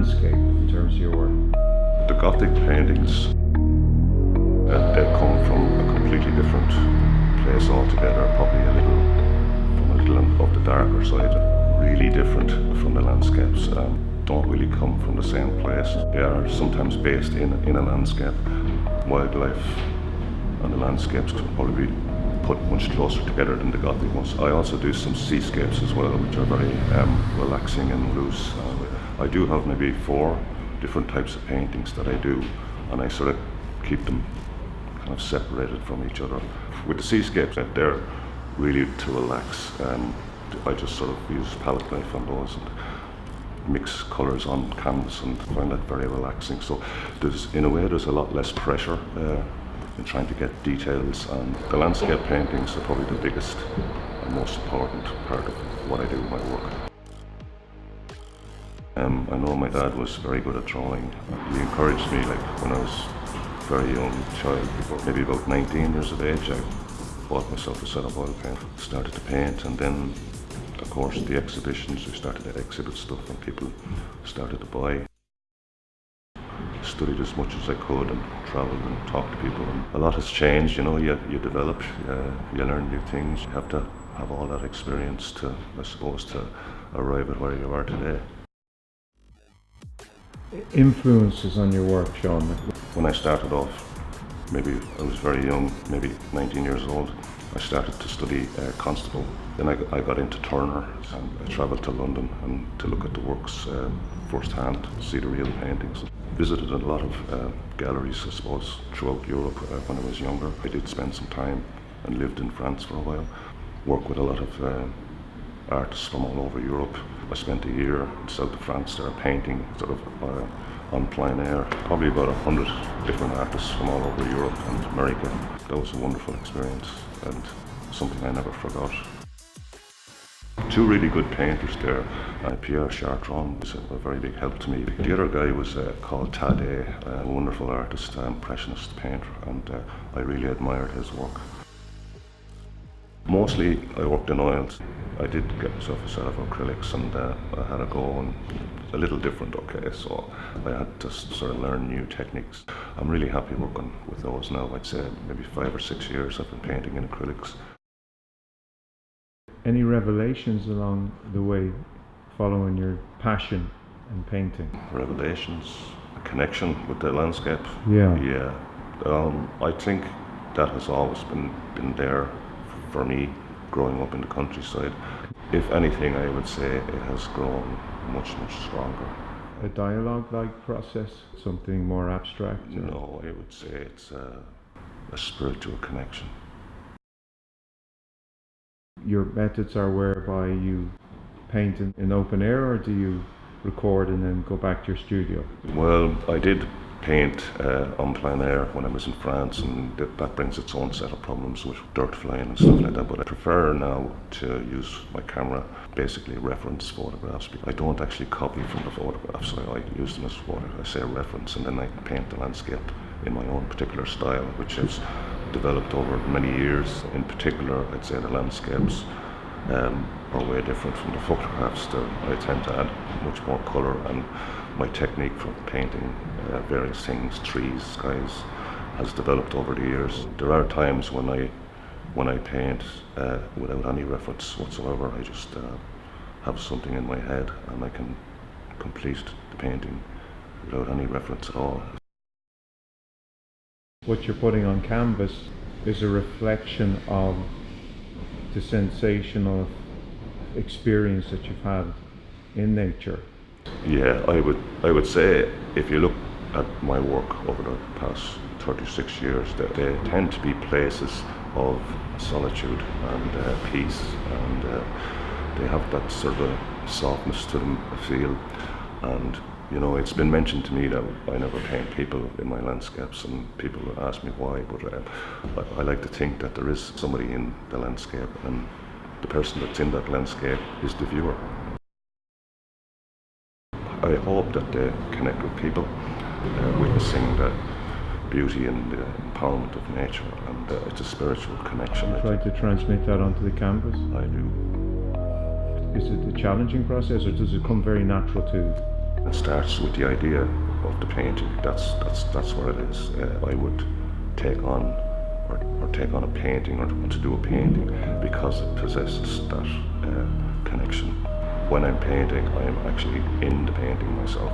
landscape in terms of your work? The Gothic paintings, they come from a completely different place altogether, probably from a little of the darker side, really different from the landscapes. Don't really come from the same place. They are sometimes based in a landscape. Wildlife and the landscapes could probably be put much closer together than the Gothic ones. I also do some seascapes as well, which are very relaxing and loose. I do have maybe 4 different types of paintings that I do, and I sort of keep them kind of separated from each other. With the seascapes, they're really to relax. I just sort of use palette knife on those and mix colours on canvas and find that very relaxing. So in a way there's a lot less pressure in trying to get details, and the landscape paintings are probably the biggest and most important part of what I do in my work. I know my dad was very good at drawing. He encouraged me, like when I was a very young child, maybe about 19 years of age, I bought myself a set of oil paint, started to paint, and then of course the exhibitions, we started to exhibit stuff and people started to buy. Studied as much as I could and travelled and talked to people, and a lot has changed, you know. You develop, you learn new things. You have to have all that experience to, I suppose, to arrive at where you are today. Influences on your work, Sean? When I started off, maybe I was very young, maybe 19 years old, I started to study Constable. Then I got into Turner, and I travelled to London and to look at the works firsthand, see the real paintings. Visited a lot of galleries, I suppose, throughout Europe when I was younger. I did spend some time and lived in France for a while. Worked with a lot of artists from all over Europe. I spent a year in south of France there painting sort of on plein air. Probably about 100 different artists from all over Europe and America. That was a wonderful experience and something I never forgot. 2 really good painters there. Pierre Chartrand was a very big help to me. The other guy was called Tade, a wonderful artist, impressionist painter, and I really admired his work. Mostly I worked in oils. I did get myself a set of acrylics and I had a go, and a little different, okay, so I had to sort of learn new techniques. I'm really happy working with those now. I'd say maybe 5 or 6 years I've been painting in acrylics. Any revelations along the way following your passion in painting? Revelations, a connection with the landscape. Yeah. I think that has always been there for me growing up in the countryside. If anything, I would say it has grown much stronger. A dialogue-like process, something more abstract? No, I would say it's a spiritual connection. Your methods are whereby you paint in open air, or do you record and then go back to your studio? Well, I did paint on plein air when I was in France, and that brings its own set of problems with dirt flying and stuff like that, but I prefer now to use my camera, basically reference photographs, because I don't actually copy from the photographs. I use them as I say reference, and then I paint the landscape in my own particular style, which has developed over many years. In particular, I'd say the landscapes are way different from the photographs. I tend to add much more colour, and my technique for painting various things, trees, skies, has developed over the years. There are times when I paint without any reference whatsoever. I just have something in my head and I can complete the painting without any reference at all. What you're putting on canvas is a reflection of the sensational experience that you've had in nature. Yeah, I would say if you look at my work over the past 36 years, that they tend to be places of solitude and peace, and they have that sort of softness to them, I feel. And you know, it's been mentioned to me that I never paint people in my landscapes, and people ask me why, but I like to think that there is somebody in the landscape, and the person that's in that landscape is the viewer. I hope that they connect with people, witnessing the beauty and the empowerment of nature, and it's a spiritual connection. Try to transmit that onto the canvas? I do. Is it a challenging process, or does it come very natural to you? It starts with the idea of the painting. That's what it is. I would take on a painting or want to do a painting because it possesses that connection. When I'm painting, I'm actually in the painting myself.